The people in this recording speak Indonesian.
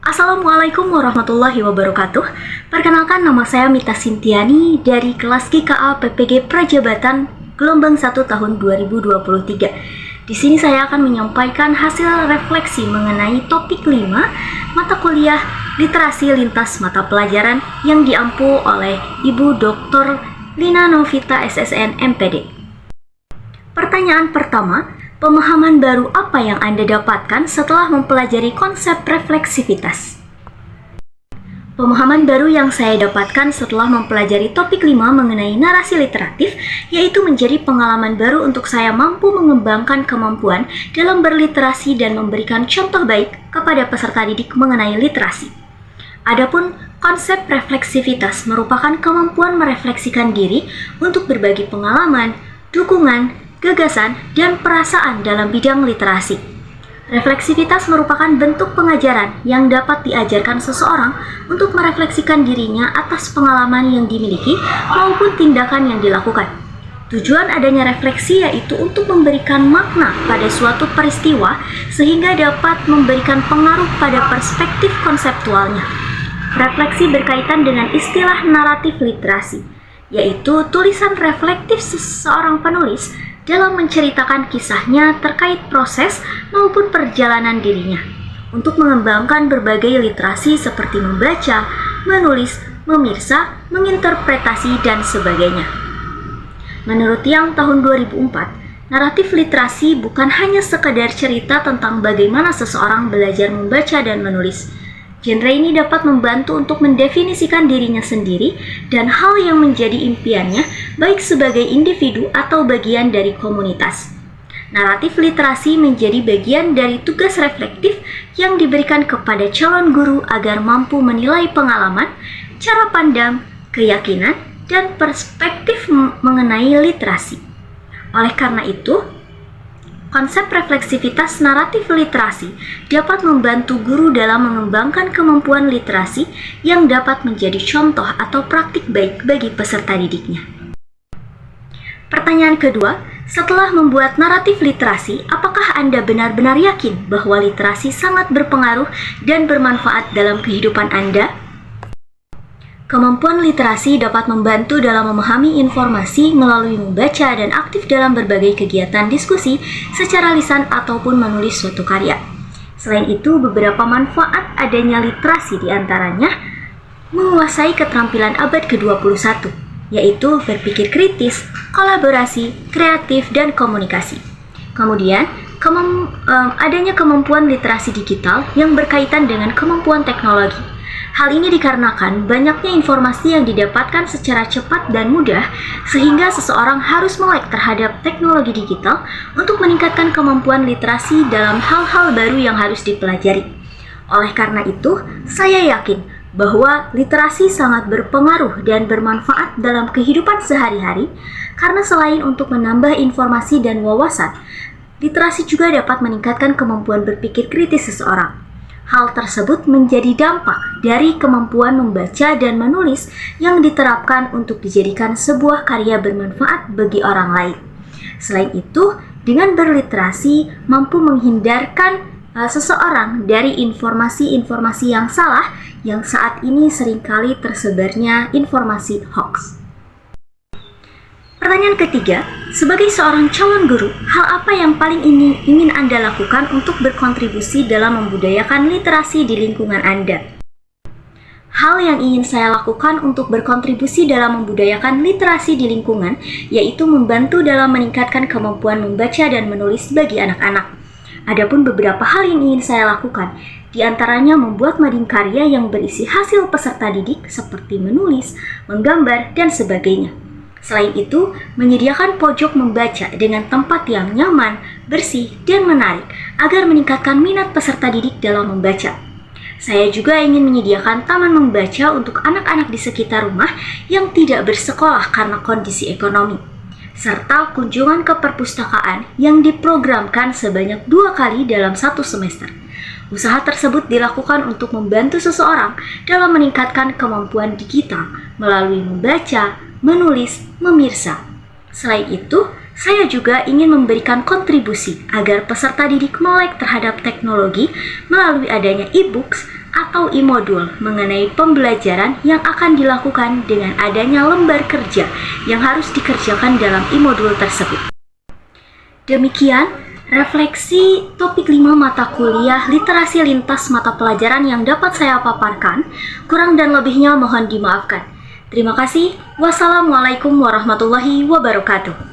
Assalamualaikum warahmatullahi wabarakatuh. Perkenalkan, nama saya Mita Sintiani dari kelas GKA PPG Prajabatan gelombang 1 tahun 2023. Di sini saya akan menyampaikan hasil refleksi mengenai topik 5 mata kuliah literasi lintas mata pelajaran yang diampu oleh Ibu Dr. Lina Novita SSN MPD. Pertanyaan pertama, pemahaman baru apa yang Anda dapatkan setelah mempelajari konsep refleksivitas? Pemahaman baru yang saya dapatkan setelah mempelajari topik 5 mengenai narasi literatif, yaitu menjadi pengalaman baru untuk saya mampu mengembangkan kemampuan dalam berliterasi dan memberikan contoh baik kepada peserta didik mengenai literasi. Adapun konsep refleksivitas merupakan kemampuan merefleksikan diri untuk berbagi pengalaman, dukungan, gagasan, dan perasaan dalam bidang literasi. Refleksivitas merupakan bentuk pengajaran yang dapat diajarkan seseorang untuk merefleksikan dirinya atas pengalaman yang dimiliki maupun tindakan yang dilakukan. Tujuan adanya refleksi yaitu untuk memberikan makna pada suatu peristiwa sehingga dapat memberikan pengaruh pada perspektif konseptualnya. Refleksi berkaitan dengan istilah naratif literasi, yaitu tulisan reflektif seseorang penulis dalam menceritakan kisahnya terkait proses maupun perjalanan dirinya untuk mengembangkan berbagai literasi seperti membaca, menulis, memirsa, menginterpretasi, dan sebagainya. Menurut Yang tahun 2004, naratif literasi bukan hanya sekedar cerita tentang bagaimana seseorang belajar membaca dan menulis. Genre ini dapat membantu untuk mendefinisikan dirinya sendiri dan hal yang menjadi impiannya, baik sebagai individu atau bagian dari komunitas. Naratif literasi menjadi bagian dari tugas reflektif yang diberikan kepada calon guru agar mampu menilai pengalaman, cara pandang, keyakinan, dan perspektif mengenai literasi. Oleh karena itu, konsep refleksivitas naratif literasi dapat membantu guru dalam mengembangkan kemampuan literasi yang dapat menjadi contoh atau praktik baik bagi peserta didiknya. Pertanyaan kedua, setelah membuat naratif literasi, apakah Anda benar-benar yakin bahwa literasi sangat berpengaruh dan bermanfaat dalam kehidupan Anda? Kemampuan literasi dapat membantu dalam memahami informasi melalui membaca dan aktif dalam berbagai kegiatan diskusi secara lisan ataupun menulis suatu karya. Selain itu, beberapa manfaat adanya literasi diantaranya menguasai keterampilan abad ke-21, yaitu berpikir kritis, kolaborasi, kreatif, dan komunikasi. Kemudian, adanya kemampuan literasi digital yang berkaitan dengan kemampuan teknologi. Hal ini dikarenakan banyaknya informasi yang didapatkan secara cepat dan mudah, sehingga seseorang harus melek terhadap teknologi digital untuk meningkatkan kemampuan literasi dalam hal-hal baru yang harus dipelajari. Oleh karena itu, saya yakin bahwa literasi sangat berpengaruh dan bermanfaat dalam kehidupan sehari-hari, karena selain untuk menambah informasi dan wawasan, literasi juga dapat meningkatkan kemampuan berpikir kritis seseorang. Hal tersebut menjadi dampak dari kemampuan membaca dan menulis yang diterapkan untuk dijadikan sebuah karya bermanfaat bagi orang lain. Selain itu, dengan berliterasi mampu menghindarkan seseorang dari informasi-informasi yang salah yang saat ini seringkali tersebarnya informasi hoax. Pertanyaan ketiga, sebagai seorang calon guru, hal apa yang paling ingin Anda lakukan untuk berkontribusi dalam membudayakan literasi di lingkungan Anda? Hal yang ingin saya lakukan untuk berkontribusi dalam membudayakan literasi di lingkungan, yaitu membantu dalam meningkatkan kemampuan membaca dan menulis bagi anak-anak. Adapun beberapa hal yang ingin saya lakukan, diantaranya membuat mading karya yang berisi hasil peserta didik seperti menulis, menggambar, dan sebagainya. Selain itu, menyediakan pojok membaca dengan tempat yang nyaman, bersih, dan menarik agar meningkatkan minat peserta didik dalam membaca. Saya juga ingin menyediakan taman membaca untuk anak-anak di sekitar rumah yang tidak bersekolah karena kondisi ekonomi, serta kunjungan ke perpustakaan yang diprogramkan sebanyak 2 kali dalam 1 semester. Usaha tersebut dilakukan untuk membantu seseorang dalam meningkatkan kemampuan digital melalui membaca, menulis, memirsa. Selain itu, saya juga ingin memberikan kontribusi agar peserta didik melek terhadap teknologi melalui adanya e-books atau e-modul mengenai pembelajaran yang akan dilakukan dengan adanya lembar kerja yang harus dikerjakan dalam e-modul tersebut. Demikian refleksi topik 5 mata kuliah literasi lintas mata pelajaran yang dapat saya paparkan. Kurang dan lebihnya mohon dimaafkan. Terima kasih. Wassalamualaikum warahmatullahi wabarakatuh.